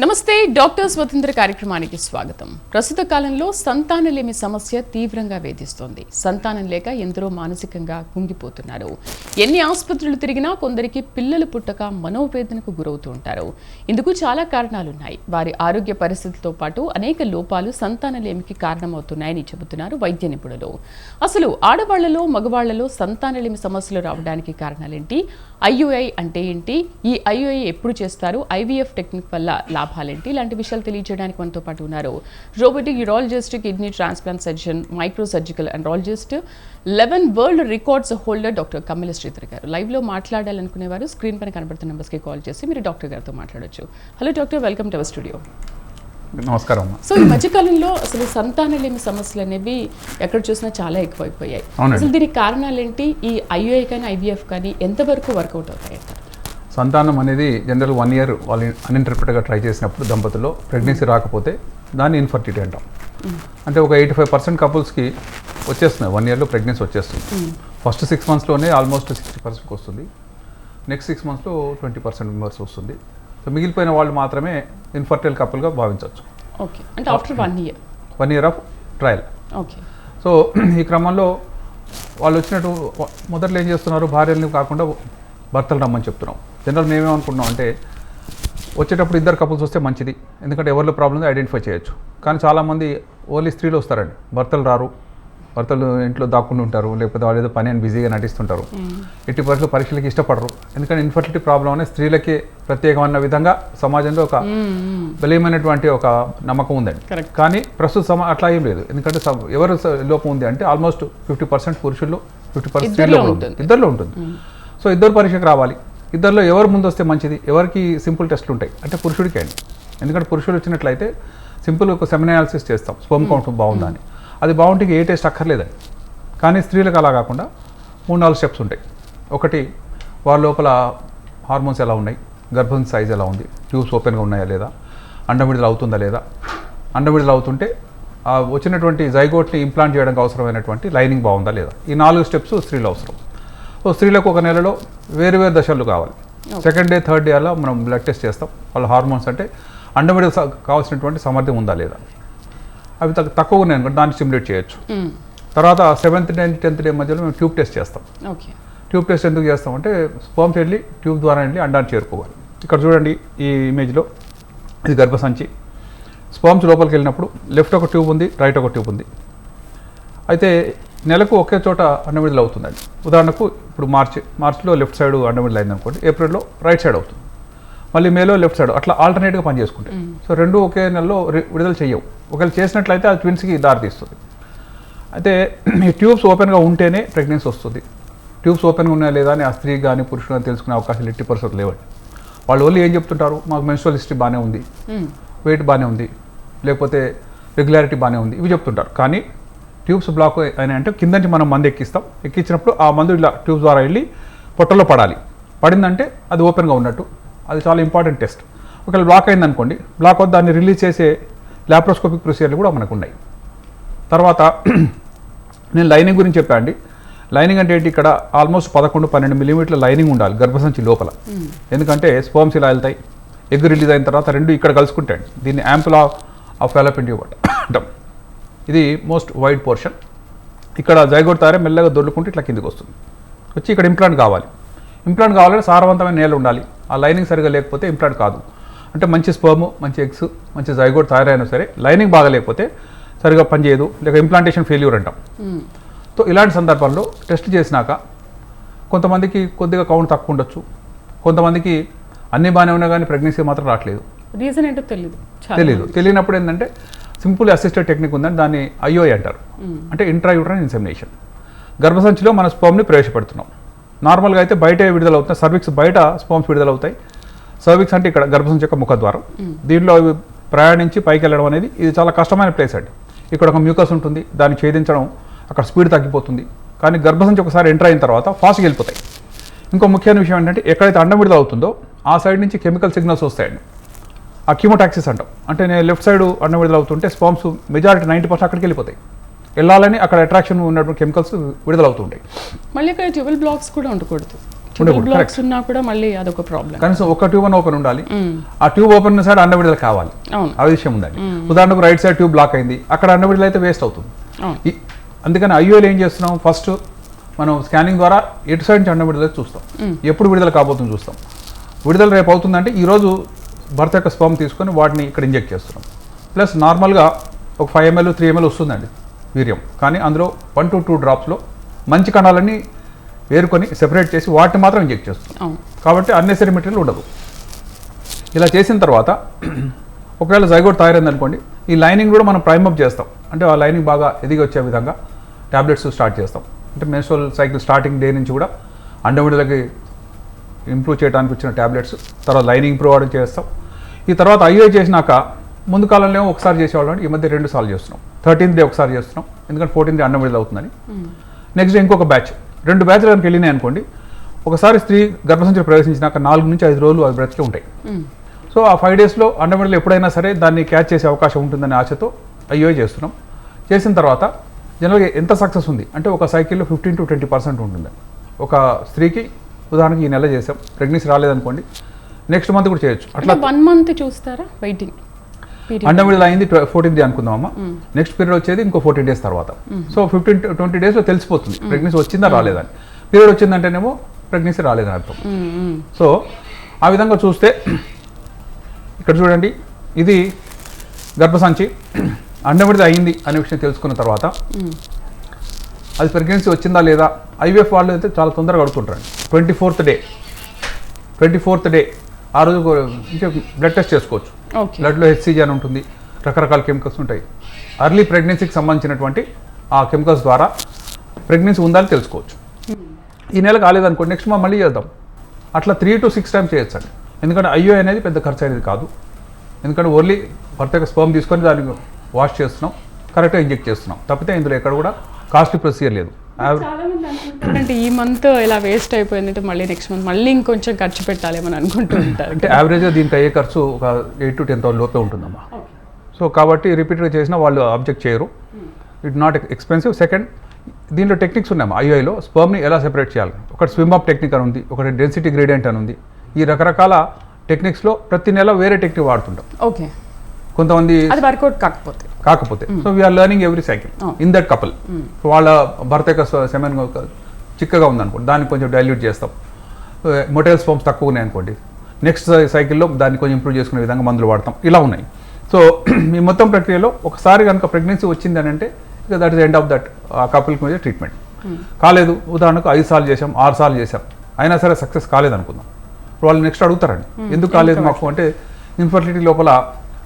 నమస్తే డాక్టర్ స్వతంత్ర కార్యక్రమానికి స్వాగతం. ప్రస్తుత కాలంలో సంతానలేమి సమస్య తీవ్రంగా వేధిస్తోంది. సంతానం లేక ఎందరో మానసికంగా కుంగిపోతున్నారు. ఎన్ని ఆసుపత్రులు తిరిగినా కొందరికి పిల్లలు పుట్టక మనోవేదనకు గురవుతూ ఉంటారు. ఇందుకు చాలా కారణాలున్నాయి. వారి ఆరోగ్య పరిస్థితులతో పాటు అనేక లోపాలు సంతానలేమికి కారణమవుతున్నాయని చెబుతున్నారు వైద్య నిపుణులు. అసలు ఆడవాళ్లలో మగవాళ్లలో సంతానలేమి సమస్యలు రావడానికి కారణాలేంటి? ఐయుఐ అంటే ఏంటి? ఈ ఐయుఐ ఎప్పుడు చేస్తారు? ఐవీఎఫ్ టెక్నిక్ వల్ల లాభాలేంటి? ఇలాంటి విషయాలు తెలియజేయడానికి మనతో పాటు ఉన్నారు robotic urologist, kidney transplant surgeon, micro surgical enterologist, 11 world records holder doctor Kammila Sridhar గారు. లైవ్ లో మాట్లాడాలనుకునేవారు స్క్రీన్ పైన కనబడుతున్న నెంబర్స్ కి కాల్ చేసి మీరు డాక్టర్ గారితో మాట్లాడొచ్చు. Hello doctor, welcome to our studio. నమస్కారం. సో ఈ మధ్యకాలంలో అసలు సంతానలేమి సమస్యలు అనేవి ఎక్కడ చూసినా చాలా ఎక్కువైపోయాయి. అసలు దీనికి కారణాలేంటి? ఈ ఐయుఐ కానీ ఐవీఎఫ్ కానీ ఎంతవరకు వర్కౌట్ అవుతాయి? సంతానం అనేది జనరల్ 1 year వాళ్ళు అన్ఇంటర్ప్రిటెడ్గా ట్రై చేసినప్పుడు దంపతుల్లో ప్రెగ్నెన్సీ రాకపోతే దాన్ని ఇన్ఫర్టిలిటీ అంటాం. అంటే ఒక 85% కపుల్స్కి వచ్చేస్తున్నాయి 1 yearలో ప్రెగ్నెన్సీ వచ్చేస్తుంది. ఫస్ట్ 6 monthsలోనే ఆల్మోస్ట్ 60%కి వస్తుంది. నెక్స్ట్ 6 monthsలో 20% మెంబర్స్ వస్తుంది. సో మిగిలిపోయిన వాళ్ళు మాత్రమే ఇన్ఫర్టైల్ కపుల్గా భావించవచ్చు. ఓకే, అంటే after 1 year of trial. Okay. So ఈ క్రమంలో వాళ్ళు వచ్చినట్టు మొదట్లో ఏం చేస్తున్నారు, భార్యల్ని కాకుండా భర్తలు రమ్మని చెప్తున్నాం. జనరల్ మేమేమనుకుంటున్నాం అంటే వచ్చేటప్పుడు 2 కపుల్స్ వస్తే మంచిది, ఎందుకంటే ఎవరిలో ప్రాబ్లమ్ ఐడెంటిఫై చేయొచ్చు. కానీ చాలామంది ఓన్లీ స్త్రీలు వస్తారండి, భర్తలు రారు. భర్తలు ఇంట్లో దాక్కుంటూ ఉంటారు, లేకపోతే వాళ్ళు ఏదో పని అని బిజీగా నటిస్తుంటారు. ఎట్టి పరిస్థితుల్లో పరీక్షలకి ఇష్టపడరు. ఎందుకంటే ఇన్ఫర్టిలిటీ ప్రాబ్లం అనేది స్త్రీలకి ప్రత్యేకమైన విధంగా సమాజంలో ఒక బలీయమైనటువంటి ఒక నమ్మకం ఉందండి. కానీ ప్రస్తుత అట్లా ఏం లేదు. ఎందుకంటే ఎవరు లోపం ఉంది అంటే ఆల్మోస్ట్ 50% పురుషుల్లో 50% స్త్రీలో ఉంటుంది, ఇద్దరిలో ఉంటుంది. సో ఇద్దరు పరీక్షకు రావాలి. ఇద్దరిలో ఎవరు ముందు వస్తే మంచిది, ఎవరికి సింపుల్ టెస్ట్లు ఉంటాయి అంటే పురుషుడికి అండి. ఎందుకంటే పురుషుడు వచ్చినట్లయితే సింపుల్ ఒక సెమినాలిసిస్ చేస్తాం, స్పెర్మ్ కౌంట్ బాగుందా అని. అది బాగుంటే ఏ టెస్ట్ అక్కర్లేదండి. కానీ స్త్రీలకు అలా కాకుండా 3-4 స్టెప్స్ ఉంటాయి. ఒకటి, వాళ్ళ లోపల హార్మోన్స్ ఎలా ఉన్నాయి, గర్భం సైజ్ ఎలా ఉంది, ట్యూబ్స్ ఓపెన్గా ఉన్నాయా లేదా, అండం విడుదల అవుతుందా లేదా, అండం విడుదల అవుతుంటే వచ్చినటువంటి జైగోట్ని ఇంప్లాంట్ చేయడానికి అవసరమైనటువంటి లైనింగ్ బాగుందా లేదా. ఈ 4 స్టెప్స్ స్త్రీలో అవసరం. సో స్త్రీలకు ఒక నెలలో వేరు వేరు దశలు కావాలి. సెకండ్ డే, థర్డ్ డే అలా మనం బ్లడ్ టెస్ట్ చేస్తాం. వాళ్ళ హార్మోన్స్ అంటే అండం విడుదల కావాల్సినటువంటి సామర్థ్యం ఉందా లేదా, అవి తక్కువ ఉన్నాయి అనుకోండి దాన్ని స్టిమ్యులేట్ చేయొచ్చు. తర్వాత 7th డే 10th డే మధ్యలో మేము ట్యూబ్ టెస్ట్ చేస్తాం. ట్యూబ్ టెస్ట్ ఎందుకు చేస్తామంటే స్పర్మ్స్ వెళ్ళి ట్యూబ్ ద్వారా వెళ్ళి అండాన్ని చేరుకోవాలి. ఇక్కడ చూడండి ఈ ఇమేజ్లో ఇది గర్భసంచి. స్పర్మ్స్ లోపలికి వెళ్ళినప్పుడు లెఫ్ట్ ఒక ట్యూబ్ ఉంది, రైట్ ఒక ట్యూబ్ ఉంది. అయితే నెలకు ఒకే చోట అండం విడుదల అవుతుందండి. ఉదాహరణకు ఇప్పుడు మార్చిలో లెఫ్ట్ సైడ్ అండం విడుదల అయింది అనుకోండి, ఏప్రిల్లో రైట్ సైడ్ అవుతుంది, మళ్ళీ మేలో లెఫ్ట్ సైడ్, అట్లా ఆల్టర్నేట్గా పనిచేసుకుంటాయి. సో రెండు ఒకే నెలలో విడుదల చేయవు. ఒకవేళ చేసినట్లయితే అది ట్విన్స్కి దారితీస్తుంది. అయితే ఈ ట్యూబ్స్ ఓపెన్గా ఉంటేనే ప్రెగ్నెన్సీ వస్తుంది. ట్యూబ్స్ ఓపెన్గా ఉన్నాయా లేదా అని ఆ స్త్రీ కానీ పురుషుడు కానీ తెలుసుకునే అవకాశాలు 80% లేవండి. వాళ్ళు ఓన్లీ ఏం చెప్తుంటారు, మాకు మెన్స్ట్రువల్ హిస్టరీ బాగానే ఉంది, వెయిట్ బాగానే ఉంది, లేకపోతే రెగ్యులారిటీ బాగానే ఉంది, ఇవి చెప్తుంటారు. కానీ ట్యూబ్స్ బ్లాక్ అయినా అంటే కింద నుంచి మనం మందు ఎక్కిస్తాం. ఎక్కించినప్పుడు ఆ మందు ఇలా ట్యూబ్స్ ద్వారా వెళ్ళి పొట్టలో పడాలి. పడిందంటే అది ఓపెన్గా ఉన్నట్టు. అది చాలా ఇంపార్టెంట్ టెస్ట్. ఒకవేళ బ్లాక్ అయిందనుకోండి, బ్లాక్ వద్ద దాన్ని రిలీజ్ చేసే లాప్రోస్కోపిక్ ప్రొసీజర్లు కూడా మనకు ఉన్నాయి. తర్వాత నేను లైనింగ్ గురించి చెప్పా అండి. లైనింగ్ అంటే ఏంటి, ఇక్కడ ఆల్మోస్ట్ 11-12 మిల్లీమీటర్ల లైనింగ్ ఉండాలి గర్భసంచి లోపల. ఎందుకంటే స్పర్మ్స్ ఇలా వెళ్తాయి, ఎగ్ రిలీజ్ అయిన తర్వాత రెండు ఇక్కడ కలుసుకుంటాయండి. దీన్ని యాంపుల్ ఆఫ్ ఫాలోపియన్ ట్యూబ్ అంటాం. ఇది మోస్ట్ వైడ్ పోర్షన్. ఇక్కడ జైగోట్ తయారై మెల్లగా దొర్లుకుంటే ఇట్లా కిందికి వస్తుంది. వచ్చి ఇక్కడ ఇంప్లాంట్ కావాలి. ఇంప్లాంట్ కావాలంటే సారవంతమైన నేల ఉండాలి. ఆ లైనింగ్ సరిగా లేకపోతే ఇంప్లాంట్ కాదు. అంటే మంచి స్పర్మ్, మంచి ఎగ్స్, మంచి జైగోట్ తయారైనా సరే లైనింగ్ బాగా లేకపోతే సరిగా పనిచేయదు, లేక ఇంప్లాంటేషన్ ఫెయిల్యూర్ అంటాం. సో ఇలాంటి సందర్భాల్లో టెస్ట్ చేసినాక కొంతమందికి కొద్దిగా కౌంట్ తక్కువ ఉండొచ్చు, కొంతమందికి అన్నీ బాగానే ఉన్నా కానీ ప్రెగ్నెన్సీ మాత్రం రావట్లేదు. రీజన్ ఏంటో తెలియనప్పుడు ఏంటంటే సింపుల్ అసిస్టెడ్ టెక్నిక్ ఉందని దాన్ని ఐఓఐ అంటారు. అంటే ఇంట్రాయూటరైన్ ఇన్సెమినేషన్. గర్భసంచిలో మన స్పర్మ్ని ప్రవేశపెడుతున్నాం. నార్మల్గా అయితే బయట విడుదల అవుతాయి, సర్విక్స్ బయట స్పర్మ్స్ విడుదల అవుతాయి. సర్విక్స్ అంటే ఇక్కడ గర్భసంచి యొక్క ముఖద్వారం. దీంట్లో అవి ప్రయాణించి పైకి వెళ్ళడం అనేది ఇది చాలా కష్టమైన ప్లేస్ అండి. ఇక్కడ ఒక మ్యూకస్ ఉంటుంది, దాన్ని ఛేదించడం, అక్కడ స్పీడ్ తగ్గిపోతుంది. కానీ గర్భసంచి ఒకసారి ఎంటర్ అయిన తర్వాత ఫాస్ట్గా వెళ్ళిపోతాయి. ఇంకో ముఖ్యమైన విషయం ఏంటంటే ఎక్కడైతే అండం విడుదల అవుతుందో ఆ సైడ్ నుంచి కెమికల్ సిగ్నల్స్ వస్తాయండి. ఆ కీమోటాక్సిస్ అంటాం. అంటే నేను లెఫ్ట్ సైడ్ అండం విడుదల అవుతుంటే స్పర్మ్స్ మెజారిటీ 90% అక్కడికి వెళ్ళిపోతాయి. వెళ్ళాలని అక్కడ అట్రాక్షన్ ఉన్నటువంటి కెమికల్స్ విడుదల అవుతుంటాయి. మళ్ళీ ఇక్కడ ట్యూబల్ బ్లాక్స్ కూడా ఉండకూడదు. ఉండకూడదు, బ్లాక్స్ ఉన్నా కూడా మళ్ళీ అదొక ప్రాబ్లం. కనీసం ఒక ట్యూబ్ అని ఓపెన్ ఉండాలి. ఆ ట్యూబ్ ఓపెన్ సైడ్ అన్న విడుదల కావాలి, అవును, ఆ విషయం ఉందండి. ఉదాహరణకు రైట్ సైడ్ ట్యూబ్ బ్లాక్ అయింది, అక్కడ అన్న విడుదల అయితే వేస్ట్ అవుతుంది. అందుకని ఐఓలో ఏం చేస్తున్నాం, ఫస్ట్ మనం స్కానింగ్ ద్వారా ఎటు సైడ్ నుంచి అన్న విడుదల చూస్తాం, ఎప్పుడు విడుదల కాబోతుంది చూస్తాం. విడుదల రేపు అవుతుందంటే ఈరోజు భర్త యొక్క స్పర్మ్ తీసుకొని వాటిని ఇక్కడ ఇంజెక్ట్ చేస్తున్నాం. ప్లస్ నార్మల్గా ఒక 5 ml 3 ml వస్తుందండి వీర్యం, కానీ అందులో 1 to 2 డ్రాప్స్లో మంచి కణాలన్నీ వేరుకొని సెపరేట్ చేసి వాటిని మాత్రం ఇంజెక్ట్ చేస్తున్నాం. కాబట్టి అన్నెసరీ మెటీరియల్ ఉండదు. ఇలా చేసిన తర్వాత ఒకవేళ జైగోట్ తయారైంది అనుకోండి, ఈ లైనింగ్ కూడా మనం ప్రైమ్ అప్ చేస్తాం. అంటే ఆ లైనింగ్ బాగా ఎదిగి వచ్చే విధంగా ట్యాబ్లెట్స్ స్టార్ట్ చేస్తాం. అంటే మెన్స్ట్రువల్ సైకిల్ స్టార్టింగ్ డే నుంచి కూడా అండవిడుదలకి ఇంప్రూవ్ చేయడానికి వచ్చిన ట్యాబ్లెట్స్, తర్వాత లైనింగ్ ఇంప్రూవ్ అవ్వడం చేస్తాం. ఈ తర్వాత ఐఓఐ చేసినాక ముందు కాలంలో ఒకసారి చేసేవాళ్ళం, ఈ మధ్య 2 సార్లు చేస్తున్నాం. 13th డే ఒకసారి చేస్తున్నాం, ఎందుకంటే 14th డే అన్నం విడుదల అవుతుందని. నెక్స్ట్ డే ఇంకొక బ్యాచ్, 2 బ్యాచ్లు కనుక వెళ్ళినాయి అనుకోండి, ఒకసారి స్త్రీ గర్భసంచిలో ప్రవేశించినాక 4 నుంచి 5 రోజులు అవి బ్రతికే ఉంటాయి. సో ఆ 5 డేస్లో అన్నం విడుదల ఎప్పుడైనా సరే దాన్ని క్యాచ్ చేసే అవకాశం ఉంటుందనే ఆశతో ఐఓఐ చేస్తున్నాం. చేసిన తర్వాత జనరల్గా ఎంత సక్సెస్ ఉంది అంటే ఒక సైకిల్లో 15 to 20% ఉంటుంది. ఒక స్త్రీకి ఉదాహరణకి ఈ నెల చేసాం, ప్రెగ్నెన్సీ రాలేదనుకోండి, నెక్స్ట్ మంత్ కూడా చేయొచ్చు. అట్లా 1 month చూస్తారా వెయిటింగ్ అండం విడుదల అయింది 14th డే అనుకుందామమ్మా, నెక్స్ట్ పీరియడ్ వచ్చేది ఇంకో 14 days తర్వాత. సో 15 to 20 daysలో తెలిసిపోతుంది ప్రెగ్నెన్సీ వచ్చిందా రాలేదని. పీరియడ్ వచ్చిందంటేనేమో ప్రెగ్నెన్సీ రాలేదని అర్థం. సో ఆ విధంగా చూస్తే ఇక్కడ చూడండి, ఇది గర్భసంచి అండం విడుదల అయింది అనే విషయం తెలుసుకున్న తర్వాత అది ప్రెగ్నెన్సీ వచ్చిందా లేదా, ఐవీఎఫ్ వాళ్ళు అయితే చాలా తొందరగా అడుగుతుంటారండి. 24th డే ఆ రోజు బ్లడ్ టెస్ట్ చేసుకోవచ్చు. బ్లడ్లో హెచ్సిజీ అని ఉంటుంది, రకరకాల కెమికల్స్ ఉంటాయి. అర్లీ ప్రెగ్నెన్సీకి సంబంధించినటువంటి ఆ కెమికల్స్ ద్వారా ప్రెగ్నెన్సీ ఉందా అని తెలుసుకోవచ్చు. ఈ నెల కాలేదనుకోండి, నెక్స్ట్ మనం మళ్ళీ చేద్దాం. అట్లా 3 to 6 times చేయొచ్చు అండి. ఎందుకంటే ఐఓ అనేది పెద్ద ఖర్చు అనేది కాదు, ఎందుకంటే ఓన్లీ భర్త యొక్క స్పర్మ్ తీసుకొని దాన్ని వాష్ చేస్తున్నాం, కరెక్ట్గా ఇంజెక్ట్ చేస్తున్నాం తప్పితే ఇందులో ఎక్కడ కూడా కాస్ట్లీ ప్రొసీజర్ లేదు. అంటే ఈ మంత్ ఇలా వేస్ట్ అయిపోయిందంటే మళ్ళీ నెక్స్ట్ మంత్ మళ్ళీ ఇంకొంచెం ఖర్చు పెట్టాలేమని అనుకుంటూ ఉంటారు. అంటే యావరేజ్గా దీనికి అయ్యే ఖర్చు ఒక 8 to 10,000 లోపే ఉంటుందమ్మా. సో కాబట్టి రిపీటెడ్గా చేసినా వాళ్ళు అబ్జెక్ట్ చేయరు, ఇట్ నాట్ ఎక్స్పెన్సివ్. సెకండ్, దీంట్లో టెక్నిక్స్ ఉన్నాయమ్మా ఐఓఐలో, స్పర్మ్ని ఎలా సెపరేట్ చేయాలి. ఒకటి స్విమ్ అప్ టెక్నిక్ అని ఉంది, ఒకటి డెన్సిటీ గ్రేడియంట్ అని ఉంది. ఈ రకరకాల టెక్నిక్స్లో ప్రతి నెల వేరే టెక్నిక్ వాడుతుంటాం. ఓకే, కొంతమంది అది వర్కౌట్ కాకపోతే so we are learning every cycle in that couple. వాళ్ళ భర్త యొక్క సెమెన్ చిక్కగా ఉందనుకోండి, దాన్ని కొంచెం డైల్యూట్ చేస్తాం. మొటైల్ స్పర్మ్స్ తక్కువ ఉన్నాయి అనుకోండి, నెక్స్ట్ సైకిల్లో దాన్ని కొంచెం ఇంప్రూవ్ చేసుకునే విధంగా మందులు వాడతాం. ఇలా ఉన్నాయి. సో ఈ మొత్తం ప్రక్రియలో ఒకసారి కనుక ప్రెగ్నెన్సీ వచ్చింది అని అంటే that is end of that ఆ కపుల్కి మీద ట్రీట్మెంట్. కాలేదు, ఉదాహరణకు 5 సార్లు చేసాం, 6 సార్లు చేసాం, అయినా సరే సక్సెస్ కాలేదు అనుకుందాం. వాళ్ళు నెక్స్ట్ అడుగుతారండి, ఎందుకు కాలేదు మాకు అంటే, ఇన్ఫర్టిలిటీ లోపల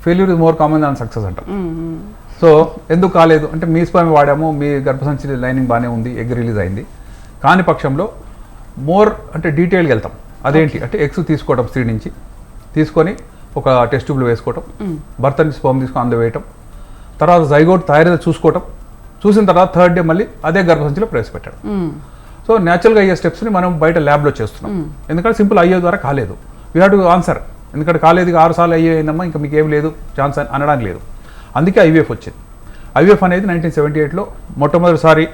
failure is more common than success అంటాం. సో ఎందుకు కాలేదు అంటే, మీ స్పర్మ్ వాడాము, మీ గర్భసంచి లైనింగ్ బాగానే ఉంది, ఎగ్ రిలీజ్ అయింది, కాని పక్షంలో మోర్ అంటే డీటెయిల్గా వెళ్తాం. అదేంటి అంటే ఎగ్స్ తీసుకోవడం, స్త్రీ నుంచి తీసుకొని ఒక టెస్ట్ ట్యూబ్లో వేసుకోవటం, భర్తని స్పర్మ్ తీసుకొని అందులో వేయటం, తర్వాత జైగోట్ తయారీ చూసుకోవటం, చూసిన తర్వాత 3rd డే మళ్ళీ అదే గర్భసంచిలో ప్రవేశపెట్టడం. సో న్యాచురల్గా అయ్యే స్టెప్స్ని మనం బయట ల్యాబ్లో చేస్తున్నాం. ఎందుకంటే సింపుల్ ఐఓ ద్వారా కాలేదు, వీ హ్యావ్ టు ఆన్సర్. ఎందుకంటే కాలేదు, 6 సార్లు ఐఓ అయిందమ్మా, ఇంకా మీకు ఏం లేదు ఛాన్స్ అనడానికి లేదు. అందుకే ఐవీఎఫ్ వచ్చింది. ఐవీఎఫ్ అనేది 1978లో మొట్టమొదటిసారి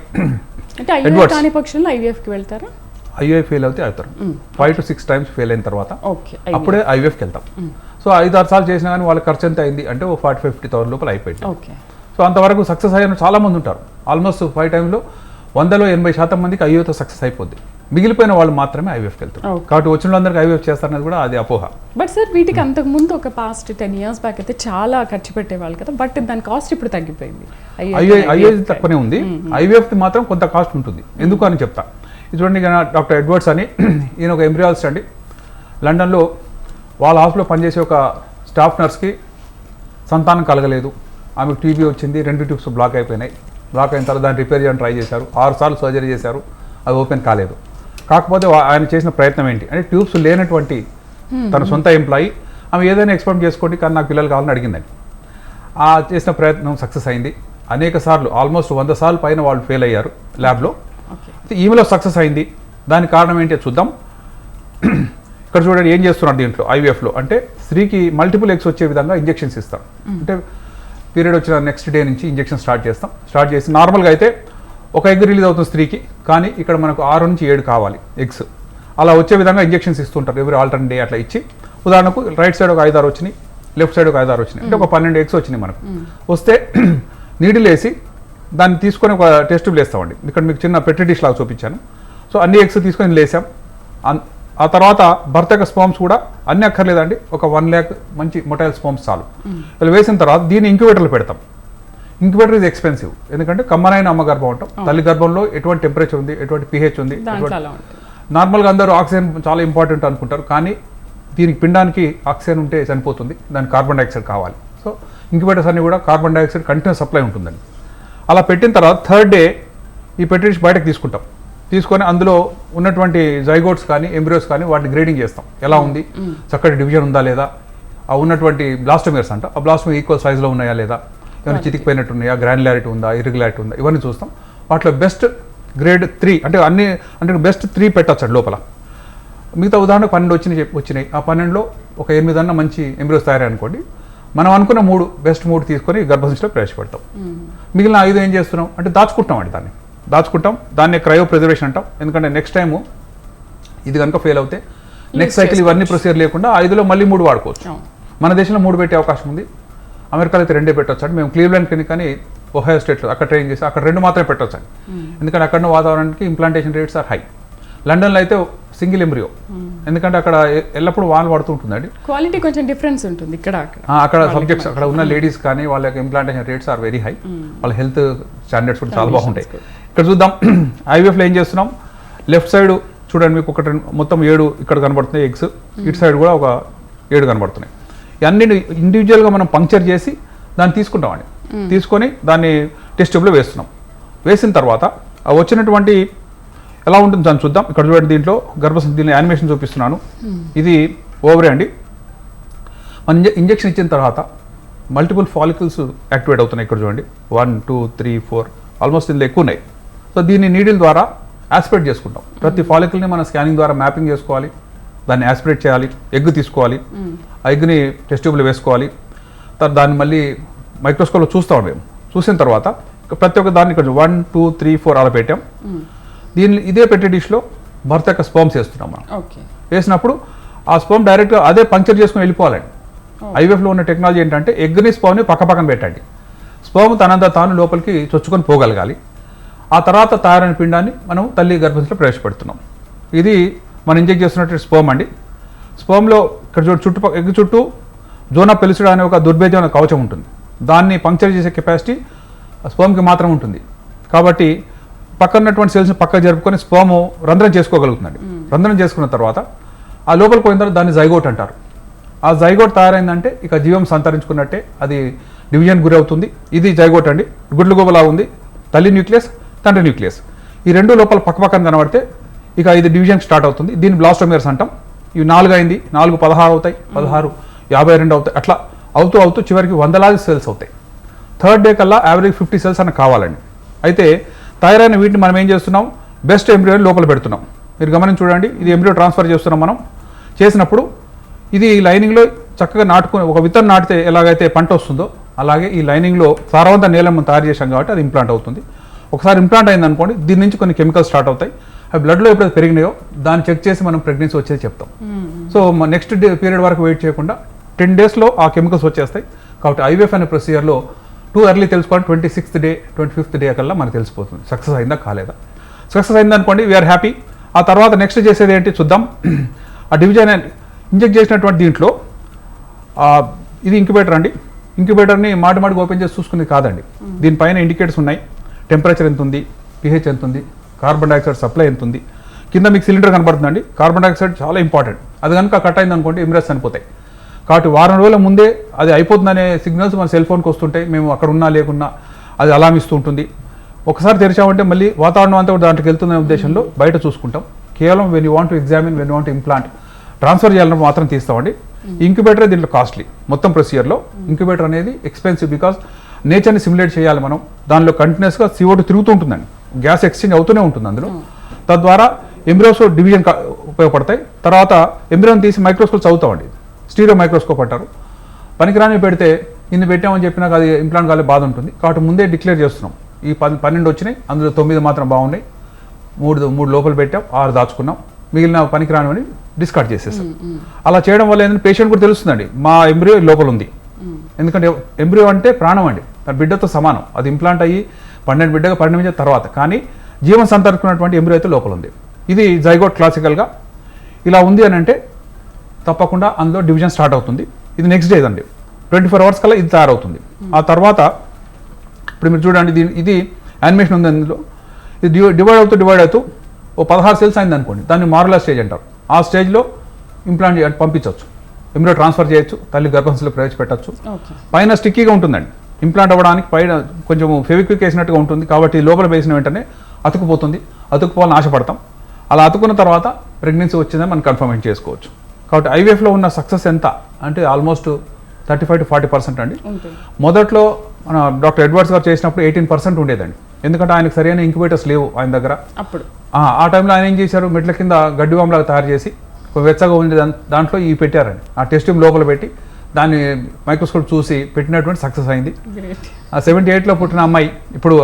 ఐఓఐ ఫెయిల్ అవుతే అవుతారు. 5 to 6 times ఫెయిల్ అయిన తర్వాత అప్పుడే ఐవీఎఫ్కి వెళ్తాం. సో 5-6 సార్లు చేసినా కానీ వాళ్ళ ఖర్చు ఎంత అయింది అంటే 40-50,000 లోపల అయిపోయింది. సో అంతవరకు సక్సెస్ అయిన చాలా మంది ఉంటారు. ఆల్మోస్ట్ 5 times 100లో 80% మందికి ఐఓతో సక్సెస్ అయిపోద్ది. మిగిలిపోయిన వాళ్ళు మాత్రమే ఐవీఎఫ్కి వెళ్తారు. కాబట్టి వచ్చిన వాళ్ళందరికీ ఐవీఎఫ్ చేస్తారనేది కూడా అది అపోహ. బట్ సార్, వీటికి అంతకుముందు ఒక పాస్ట్ 10 years బ్యాక్ అయితే చాలా ఖర్చు పెట్టేవాళ్ళు కదా, బట్ దాని కాస్ట్ ఇప్పుడు తగ్గిపోయింది. ఐఓఐ తక్కువనే ఉంది, ఐవీఎఫ్ మాత్రం కొంత కాస్ట్ ఉంటుంది. ఎందుకు అని చెప్తా. చూడండి, డాక్టర్ ఎడ్వర్డ్స్ అని ఈయన ఒక ఎంబ్రియాలజిస్ట్ అండి. లండన్లో వాళ్ళ హాస్పిటల్లో పనిచేసే ఒక స్టాఫ్ నర్స్కి సంతానం కలగలేదు, ఆమెకు టీబీ వచ్చింది, 2 tubes బ్లాక్ అయిపోయినాయి. బ్లాక్ అయిన తర్వాత దాన్ని రిపేర్ చేయడానికి ట్రై చేశారు, 6 సార్లు సర్జరీ చేశారు, అది ఓపెన్ కాలేదు. కాకపోతే ఆయన చేసిన ప్రయత్నం ఏంటి అంటే, ట్యూబ్స్ లేనటువంటి తన సొంత ఎంప్లాయీ ఆమె ఏదైనా ఎక్స్పెరిమెంట్ చేసుకోండి కానీ నాకు పిల్లలు కావాలని అడిగిందని. ఆ చేసిన ప్రయత్నం సక్సెస్ అయింది. అనేక సార్లు, ఆల్మోస్ట్ 100 సార్లు పైన వాళ్ళు ఫెయిల్ అయ్యారు ల్యాబ్లో. ఈమెలో సక్సెస్ అయింది. దానికి కారణం ఏంటి చూద్దాం. ఇక్కడ చూడండి ఏం చేస్తున్నారు దీంట్లో ఐవీఎఫ్లో అంటే, స్త్రీకి మల్టిపుల్ ఎగ్స్ వచ్చే విధంగా ఇంజెక్షన్స్ ఇస్తాం. అంటే పీరియడ్ వచ్చిన నెక్స్ట్ డే నుంచి ఇంజెక్షన్ స్టార్ట్ చేసి నార్మల్గా అయితే ఒక ఎగ్ రిలీజ్ అవుతుంది స్త్రీకి, కానీ ఇక్కడ మనకు 6 నుంచి 7 కావాలి ఎగ్స్. అలా వచ్చే విధంగా ఇంజెక్షన్స్ ఇస్తుంటారు ఎవ్రీ ఆల్టర్నేట్ డే అట్లా ఇచ్చి. ఉదాహరణకు రైట్ సైడ్ ఒక 5-6 వచ్చినాయి, లెఫ్ట్ సైడ్ ఒక 5-6 వచ్చినాయి, అంటే ఒక 12 eggs వచ్చినాయి మనకు. వస్తే నీడిల్ వేసి దాన్ని తీసుకొని ఒక టెస్ట్ ట్యూబ్ వేస్తామండి. ఇక్కడ మీకు చిన్న పెట్రీ డిష్ లాగా చూపించాను. సో అన్ని ఎగ్స్ తీసుకొని లేసాం. ఆ తర్వాత భర్త యొక్క స్పామ్స్ కూడా అన్ని అక్కర్లేదండి, ఒక 1 lakh మంచి మొటైల్ స్పామ్స్ చాలు. ఇలా వేసిన తర్వాత దీన్ని ఇంక్యుబేటర్లో పెడతాం. ఇంక్యుబేటర్ ఈజ్ ఎక్స్పెన్సివ్, ఎందుకంటే కమ్మనైన అమ్మ గర్భం ఉంటాం. తల్లి గర్భంలో ఎటువంటి టెంపరేచర్ ఉంది, ఎటువంటి pH ఉంది. నార్మల్గా అందరూ ఆక్సిజన్ చాలా ఇంపార్టెంట్ అనుకుంటారు, కానీ దీనికి పిండానికి ఆక్సిజన్ ఉంటే చనిపోతుంది, దానికి కార్బన్ డైఆక్సైడ్ కావాలి. సో ఇంక్యుబేటర్స్ అన్ని కూడా కార్బన్ డైఆక్సైడ్ కంటిన్యూస్ సప్లై ఉంటుందండి. అలా పెట్టిన తర్వాత 3rd day ఈ పెట్రీ బయటకు తీసుకుంటాం. తీసుకొని అందులో ఉన్నటువంటి జైగోట్స్ కానీ ఎంబ్రియోస్ కానీ వాటిని గ్రేడింగ్ చేస్తాం. ఎలా ఉంది, చక్కటి డివిజన్ ఉందా లేదా, ఆ ఉన్నటువంటి బ్లాస్టోమియర్స్ అంట, ఆ బ్లాస్టోమియర్ ఈక్వల్ సైజులో ఉన్నాయా లేదా, ఏమైనా చితికిపోయినట్టు ఉన్నాయా, గ్రాన్యులారిటీ ఉందా, ఇర్రెగ్యులారిటీ ఉందా, ఇవన్నీ చూస్తాం. వాటిలో బెస్ట్ గ్రేడ్ 3 అంటే బెస్ట్ 3 పెట్టచ్చు లోపల. మిగతా ఉదాహరణకు 12 వచ్చినాయి. ఆ 12లో ఒక 8 అన్న మంచి ఎంబ్రియోస్ తయారై అనుకోండి, మనం అనుకున్న 3 బెస్ట్ 3 తీసుకొని గర్భసంచిలో ప్రవేశపెడతాం. మిగిలిన 5 ఏం చేస్తున్నాం అంటే దాచుకుంటాం అండి. దాన్ని క్రయో ప్రిజర్వేషన్ అంటాం. ఎందుకంటే నెక్స్ట్ టైము ఇది కనుక ఫెయిల్ అవుతే నెక్స్ట్ సైకిల్ ఇవన్నీ ప్రొసీజర్ లేకుండా 5లో మళ్ళీ 3 వాడుకోవచ్చు. మన దేశంలో 3 పెట్టే అవకాశం ఉంది. అమెరికాలో అయితే 2 పెట్టవచ్చు అండి. మేము క్లీవ్లాండ్ క్లినిక్ అని ఒహాయో స్టేట్లో అక్కడ ట్రైన్ చేసి అక్కడ 2 మాత్రమే పెట్టవచ్చు అండి. ఎందుకంటే అక్కడ వాతావరణానికి ఇంప్లాంటేషన్ రేట్స్ ఆర్ హై. లండన్లో అయితే సింగిల్ ఎంబ్రియో, ఎందుకంటే అక్కడ ఎల్లప్పుడూ వాన్ పడుతూ ఉంటుందండి. క్వాలిటీ కొంచెం డిఫరెన్స్ ఉంటుంది అక్కడ సబ్జెక్ట్స్, అక్కడ ఉన్న లేడీస్ కానీ వాళ్ళ యొక్క implantation rates are very high. వాళ్ళ హెల్త్ స్టాండర్డ్స్ కూడా చాలా బాగుంటాయి. ఇక్కడ చూద్దాం ఐవీఎఫ్లో ఏం చేస్తున్నాం. లెఫ్ట్ సైడ్ చూడండి, మీకు మొత్తం 7 ఇక్కడ కనబడుతున్నాయి ఎగ్స్, ఇటు సైడ్ కూడా ఒక 7 కనబడుతున్నాయి. ఇవన్నీ ఇండివిజువల్గా మనం పంక్చర్ చేసి దాన్ని తీసుకుంటామండి. తీసుకొని దాన్ని టెస్ట్ ట్యూబ్లో వేస్తున్నాం. వేసిన తర్వాత వచ్చినటువంటి ఎలా ఉంటుంది దాన్ని చూద్దాం. ఇక్కడ చూడండి, దీంట్లో దీని యానిమేషన్ చూపిస్తున్నాను. ఇది ఓవరీ అండి. మన ఇంజెక్షన్ ఇచ్చిన తర్వాత మల్టిపుల్ ఫాలికల్స్ యాక్టివేట్ అవుతున్నాయి. ఇక్కడ చూడండి 1, 2, 3, 4 ఆల్మోస్ట్ ఇందులో ఎక్కువ ఉన్నాయి. సో దీన్ని నీడిల్ ద్వారా యాస్పిరేట్ చేసుకుంటాం. ప్రతి ఫాలికల్ని మనం స్కానింగ్ ద్వారా మ్యాపింగ్ చేసుకోవాలి, దాన్ని యాస్పిరేట్ చేయాలి, ఎగ్ తీసుకోవాలి, ఆ ఎగ్ని టెస్ట్ ట్యూబ్లో వేసుకోవాలి. తర్వాత దాన్ని మళ్ళీ మైక్రోస్కోప్లో చూస్తాం. మేము చూసిన తర్వాత ప్రతి ఒక్క దాన్ని ఇక్కడ 1, 2, 3, 4 అలా పెట్టాం. ఇదే పెట్టే డిష్లో భర్త యొక్క స్పర్మ్స్ వేస్తున్నాం మనం. వేసినప్పుడు ఆ స్పర్మ్ డైరెక్ట్గా అదే పంక్చర్ చేసుకుని వెళ్ళిపోవాలండి. ఐవీఎఫ్లో ఉన్న టెక్నాలజీ ఏంటంటే ఎగ్ని స్పర్మ్ని పక్కన పెట్టండి. స్పర్మ్ తనంతా తాను లోపలికి చొచ్చుకొని పోగలగాలి. ఆ తర్వాత తయారైన పిండాన్ని మనం తల్లి గర్భంలో ప్రవేశపెడుతున్నాం. ఇది మనం ఇంజెక్ట్ చేస్తున్నటువంటి స్పర్మ్ అండి. స్పర్మ్లో ఇక్కడ ఎగ్ చుట్టూ జోనా పెలిసిడా అనే ఒక దుర్భేద్యమైన కవచం ఉంటుంది. దాన్ని పంక్చర్ చేసే కెపాసిటీ స్పర్మ్కి మాత్రం ఉంటుంది. కాబట్టి పక్కన ఉన్నటువంటి సెల్స్ని పక్కకు జరుపుకొని స్పర్మ్ రంధ్రం చేసుకోగలుగుతుందండి. రంధ్రం చేసుకున్న తర్వాత ఆ లోపలికి పోయిన తర్వాత దాన్ని జైగోట్ అంటారు. ఆ జైగోట్ తయారైందంటే ఇక జీవం సంతరించుకున్నట్టే, అది డివిజన్ గురి అవుతుంది. ఇది జైగోట్ అండి. గుడ్లు గోబలా ఉంది, తల్లి న్యూక్లియస్, తండ్రి న్యూక్లియస్. ఈ 2 లోపల పక్కన కనబడితే ఇక ఇది డివిజన్ స్టార్ట్ అవుతుంది. దీన్ని బ్లాస్టోమియర్స్ అంటాం. ఇవి 4 అయింది, 4 16 అవుతాయి, 16 52 అవుతాయి. అట్లా అవుతూ చివరికి 100 సెల్స్ అవుతాయి. 3rd day కల్లా యావరేజ్ 50 సెల్స్ అన్న కావాలండి. అయితే తయారైన వీటిని మనం ఏం చేస్తున్నాం, బెస్ట్ ఎంబ్రియోని లోపల పెడుతున్నాం. మీరు గమనించి చూడండి, ఇది ఎంబ్రియో ట్రాన్స్ఫర్ చేస్తున్నాం. మనం చేసినప్పుడు ఇది లైనింగ్లో చక్కగా నాటుకుని, ఒక విత్తనం నాటితే ఎలాగైతే పంట వస్తుందో అలాగే ఈ లైనింగ్లో సారవంత నీలం తయారు చేశాం కాబట్టి అది ఇంప్లాంట్ అవుతుంది. ఒకసారి ఇంప్లాంట్ అయింది అనుకోండి, దీని నుంచి కొన్ని కెమికల్స్ స్టార్ట్ అవుతాయి. అవి బ్లడ్లో ఎప్పుడైతే పెరిగినాయో దాన్ని చెక్ చేసి మనం ప్రెగ్నెన్సీ వచ్చేది చెప్తాం. సో నెక్స్ట్ పీరియడ్ వరకు వెయిట్ చేయకుండా 10 daysలో ఆ కెమికల్స్ వచ్చేస్తాయి. కాబట్టి ఐవీఎఫ్ అనే ప్రొసీజర్లో టూ ఎర్లీ తెలుసుకోవాలి. 26th day 25th day కల్లా మనకు తెలిసిపోతుంది సక్సెస్ అయిందా కాలేదా. సక్సెస్ అయింది అనుకోండి, వీఆర్ హ్యాపీ. ఆ తర్వాత నెక్స్ట్ చేసేది ఏంటి చూద్దాం. ఆ డివిజన్ ఇంజెక్ట్ చేసినటువంటి దీంట్లో ఇది ఇంక్యుబేటర్ అండి. ఇంక్యుబేటర్ని మాటికి ఓపెన్ చేసి చూసుకునేది కాదండి. దీనిపైన ఇండికేటర్స్ ఉన్నాయి. టెంపరేచర్ ఎంత ఉంది, pH ఎంత ఉంది, కార్బన్ డైఆక్సైడ్ సప్లై ఎంత ఉంది. కింద మీకు సిలిండర్ కనబడుతుందండి. కార్బన్ డైఆక్సైడ్ చాలా ఇంపార్టెంట్. అది కనుక కట్ అయింది అనుకోండి ఎంబ్రియోస్ చనిపోతాయి. కాబట్టి వారం రోజుల ముందే అది అయిపోతుందనే సిగ్నల్స్ మన సెల్ ఫోన్కి వస్తుంటాయి. మేము అక్కడ ఉన్నా లేకున్నా అది అలారం ఇస్తూ ఉంటుంది. ఒకసారి తెరిచామంటే మళ్ళీ వాతావరణం అంతా కూడా దాంట్లోకి వెళ్తున్న ఉద్దేశంలో బయట చూసుకుంటాం. కేవలం when you want to examine, when you want implant, transfer చేయాలని మాత్రం తీస్తామండి. ఇంక్యుబేటర్ దీంట్లో కాస్ట్లీ. మొత్తం ప్రొసీజర్లో ఇంక్యుబేటర్ అనేది ఎక్స్పెన్సివ్. బికాస్ నేచర్ని సిమ్యులేట్ చేయాలి మనం. దానిలో కంటిన్యూస్గా CO2 తిరుగుతూ ఉంటుందండి. గ్యాస్ ఎక్స్చేంజ్ అవుతూనే ఉంటుంది అందులో. తద్వారా ఎంబ్రియోస్ డివిజన్ ఉపయోగపడతాయి. తర్వాత ఎంబ్రియోని తీసి మైక్రోస్కోప్ చదువుతామండి. స్టీరియో మైక్రోస్కోప్ అంటారు. పనికిరాని పెడితే ఇన్ని పెట్టామని చెప్పినాక అది ఇంప్లాంట్ కాలే బాధ ఉంటుంది. కాబట్టి ముందే డిక్లేర్ చేస్తున్నాం. ఈ 12 వచ్చినాయి, అందులో 9 మాత్రం బాగున్నాయి. 3 లోపల పెట్టాం, 6 దాచుకున్నాం. మిగిలిన పనికిరానివని డిస్కార్డ్ చేసేస్తాం. అలా చేయడం వల్ల ఏంటంటే పేషెంట్ కూడా తెలుస్తుందండి మా ఎంబ్రియో లోపల ఉంది. ఎందుకంటే ఎంబ్రియో అంటే ప్రాణం అండి, బిడ్డతో సమానం. అది ఇంప్లాంట్ అయ్యి 12 బిడ్డగా పరిణమించిన తర్వాత కానీ జీవం సంతరించుకున్నటువంటి ఎంబ్రియో అయితే లోపల ఉంది. ఇది జైగోట్ క్లాసికల్గా ఇలా ఉంది అని అంటే తప్పకుండా అందులో డివిజన్ స్టార్ట్ అవుతుంది. ఇది నెక్స్ట్ డే అండి, 24 hours కల్లా ఇది తయారవుతుంది. ఆ తర్వాత ఇప్పుడు మీరు చూడండి, ఇది యానిమేషన్ ఉంది అందులో. ఇది డివైడ్ అవుతూ ఓ 16 cells అయింది అనుకోండి, దాన్ని మారులా స్టేజ్ అంటారు. ఆ స్టేజ్లో ఇంప్లాంట్ పంపించవచ్చు, ఎంబ్రియో ట్రాన్స్ఫర్ చేయొచ్చు, తల్లి గర్భంలో ప్రవేశపెట్టచ్చు. పైన స్టిక్కీగా ఉంటుందండి, ఇంప్లాంట్ అవ్వడానికి పైన కొంచెం ఫెవిక్విక్ వేసినట్టుగా ఉంటుంది కాబట్టి లోపల వేసిన వెంటనే అతుకుపోతుంది. అతుకుపోవాలని ఆశపడతాం. అలా అతుకున్న తర్వాత ప్రెగ్నెన్సీ వచ్చిందని మనం కన్ఫర్మేషన్ చేసుకోవచ్చు. కాబట్టి ఐవీఎఫ్లో ఉన్న సక్సెస్ ఎంత అంటే ఆల్మోస్ట్ 35 to 40% అండి. మొదట్లో మన డాక్టర్ ఎడ్వర్డ్స్ గారు చేసినప్పుడు 18% ఉండేదండి. ఎందుకంటే ఆయనకు సరైన ఇంక్యుబేటర్స్ లేవు ఆయన దగ్గర. అప్పుడు ఆ టైంలో ఆయన ఏం చేశారు, మెట్ల కింద గడ్డి వామ్లాగా తయారు చేసి వెచ్చగా ఉండే దాంట్లో ఇవి పెట్టారండి. ఆ టెస్ట్ ట్యూబ్ లోపల పెట్టి దాన్ని మైక్రోస్కోప్ చూసి పెట్టినటువంటి సక్సెస్ అయింది. ఆ 78లో పుట్టిన అమ్మాయి ఇప్పుడు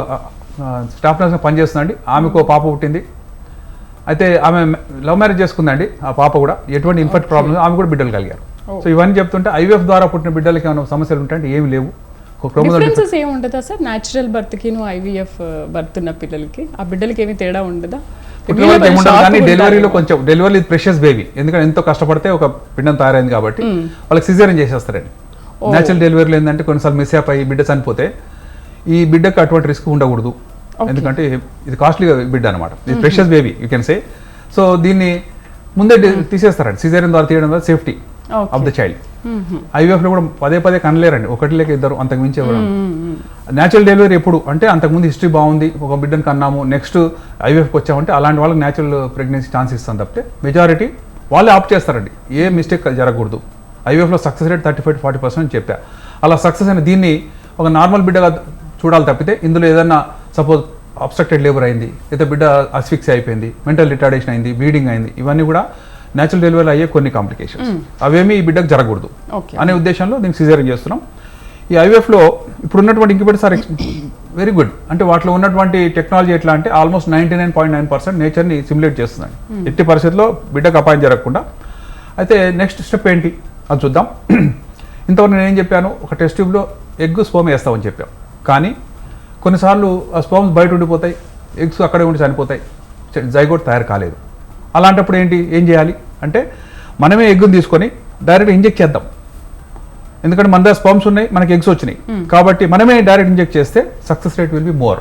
స్టాఫ్ నర్స్గా పనిచేస్తుందండి. ఆమెకు పాప పుట్టింది. అయితే ఆమె లవ్ మ్యారేజ్ చేసుకుందండి. ఆ పాప కూడా ఎటువంటి ఇన్ఫెక్ట్ ప్రాబ్లమ్స్, ఆమె కూడా బిడ్డలు కలిగారు. సో ఇవన్నీ చెప్తుంటే ఐవీఎఫ్ ద్వారా పుట్టిన బిడ్డలకి ఏమైనా సమస్యలు ఉంటాయంటే ఏమి లేవు. డిఫరెన్సెస్ ఏమి ఉండదా సార్? న్యాచురల్ బర్త్కి ఐవీఎఫ్ బర్త్ ఉన్న పిల్లలకి ఆ బిడ్డలకి ఏమి తేడా ఉండదా? కానీ డెలివరీలో కొంచెం డెలివరీ ప్రెషియస్ బేబీ, ఎందుకంటే ఎంతో కష్టపడితే ఒక పిండం తయారైంది కాబట్టి వాళ్ళకి సిజేరియన్ చేసేస్తారండి. న్యాచురల్ డెలివరీలో ఏంటంటే కొన్నిసార్లు మిస్ అయిపోయి బిడ్డ చనిపోతే ఈ బిడ్డకు అటువంటి రిస్క్ ఉండకూడదు. ఎందుకంటే ఇది కాస్ట్లీ బిడ్డ అనమాట, ఇది precious baby you can say. So దీన్ని ముందే తీసేస్తారండి, సిజేరియన్ ద్వారా తీయడం ద్వారా సేఫ్టీ ఆఫ్ ద చైల్డ్. ఐవీఎఫ్లో కూడా పదే కనలేరండి, ఒకటి లేక ఇద్దరు, అంతకు మించి ఎవరు. న్యాచురల్ డెలివరీ ఎప్పుడు అంటే అంతకుముందు హిస్టరీ బాగుంది, ఒక బిడ్డను కన్నాము, నెక్స్ట్ ఐవీఎఫ్కి వచ్చామంటే అలాంటి వాళ్ళకి న్యాచురల్ ప్రెగ్నెన్సీ ఛాన్స్ ఇస్తాం తప్పితే మెజారిటీ వాళ్ళే ఆప్ట్ చేస్తారండి. ఏ మిస్టేక్ జరగకూడదు. ఐవీఎఫ్లో సక్సెస్ రేట్ 35 to 40% చెప్పా. అలా సక్సెస్ అయిన దీన్ని ఒక నార్మల్ బిడ్డగా చూడాలి తప్పితే ఇందులో ఏదన్నా సపోజ్ అబ్స్ట్రక్టెడ్ లేబర్ అయింది, లేదా బిడ్డ అస్ఫిక్సీ అయిపోయింది, మెంటల్ రిటార్డేషన్ అయింది, బ్లీడింగ్ అయింది, ఇవన్నీ కూడా న్యాచురల్ డెలివరీ అయ్యే కొన్ని కాంప్లికేషన్స్. అవేమీ ఈ బిడ్డకు జరగకూడదు అనే ఉద్దేశంలో దీనికి సిజేరియన్ చేస్తున్నాం. ఈ ఐవీఎఫ్లో ఇప్పుడు ఉన్నటువంటి ఇంక్యుబేటర్స్ ఆర్ వెరీ గుడ్. అంటే వాటిలో ఉన్నటువంటి టెక్నాలజీ ఎట్లా అంటే ఆల్మోస్ట్ 99.9% నేచర్ని సిమ్యులేట్ చేస్తుందండి. ఎట్టి పరిస్థితుల్లో బిడ్డకు అపాయం జరగకుండా. అయితే నెక్స్ట్ స్టెప్ ఏంటి అది చూద్దాం. ఇంతవరకు నేను ఏం చెప్పాను, ఒక టెస్ట్ ట్యూబ్లో ఎగ్ స్పోమ్ వేస్తామని చెప్పాం. కానీ కొన్నిసార్లు ఆ స్పోమ్స్ బయట ఉండిపోతాయి, ఎగ్స్ అక్కడే ఉండి చనిపోతాయి, జైగోట్ తయారు కాలేదు. అలాంటప్పుడు ఏం చేయాలి అంటే మనమే ఎగ్గుని తీసుకొని డైరెక్ట్ ఇంజెక్ట్ చేద్దాం. ఎందుకంటే మన దగ్గర స్పర్మ్స్ ఉన్నాయి, మనకి ఎగ్స్ వచ్చినాయి కాబట్టి మనమే డైరెక్ట్ ఇంజెక్ట్ చేస్తే success rate will be more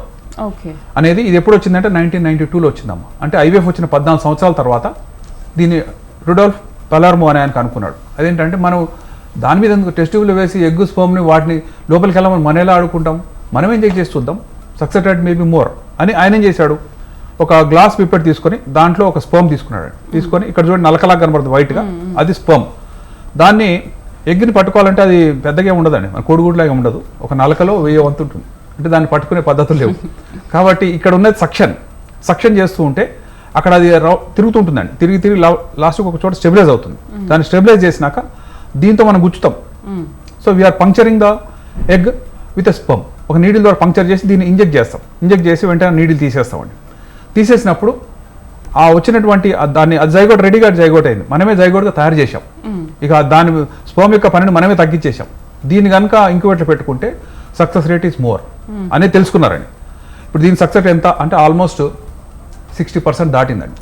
అనేది. ఇది ఎప్పుడు వచ్చిందంటే 1992లో వచ్చిందమ్మా. అంటే ఐవీఎఫ్ వచ్చిన 14 సంవత్సరాల తర్వాత దీన్ని రుడోల్ఫ్ పలార్మో అని ఆయనకు అనుకున్నాడు. అదేంటంటే మనం దాని మీద టెస్ట్ ట్యూబ్లో వేసి ఎగ్ స్పర్మ్ని వాటిని లోపలికి వెళ్ళమని మనం ఎలా ఆడుకుంటాం, మనమే ఇంజెక్ట్ చేసి చూద్దాం, సక్సెస్ రేట్ మేబీ మోర్ అని ఆయన ఏం చేశాడు, ఒక గ్లాస్ పిపెట్ తీసుకొని దాంట్లో ఒక స్పర్మ్ తీసుకున్నాడు. తీసుకొని ఇక్కడ చూడండి నలకలాగా కనబడుతుంది వైట్గా, అది స్పర్మ్. దాన్ని ఎగ్ని పట్టుకోవాలంటే అది పెద్దగా ఉండదండి, మన కోడిగుడ్లాగా ఉండదు, ఒక నలకలో 1000 వంతు ఉంటుంది. అంటే దాన్ని పట్టుకునే పద్ధతులు లేవు కాబట్టి ఇక్కడ ఉన్నది సక్షన్ చేస్తూ ఉంటే అక్కడ అది తిరుగుతుంటుందండి. తిరిగి లాస్ట్కి ఒక చోట స్టెబిలైజ్ అవుతుంది. దాన్ని స్టెబిలైజ్ చేసినాక దీంతో మనం గుచ్చుతాం. So we are puncturing the egg with a sperm. ఒక నీడిల్ ద్వారా పంక్చర్ చేసి దీన్ని ఇంజెక్ట్ చేస్తాం. ఇంజెక్ట్ చేసి వెంటనే నీడిల్ తీసేస్తామండి. తీసేసినప్పుడు ఆ వచ్చినటువంటి దాన్ని అది జైగోట్ రెడీగా జైగోట్ అయింది, మనమే జైగోట్గా తయారు చేసాం. ఇక దాని స్పర్మ్ యొక్క పనిని మనమే తగ్గించేసాం. దీన్ని కనుక ఇంక్యుబేటర్ పెట్టుకుంటే సక్సెస్ రేట్ ఈస్ మోర్ అనేది తెలుసుకున్నారండి. ఇప్పుడు దీని సక్సెస్ ఎంత అంటే ఆల్మోస్ట్ 60% దాటిందండి.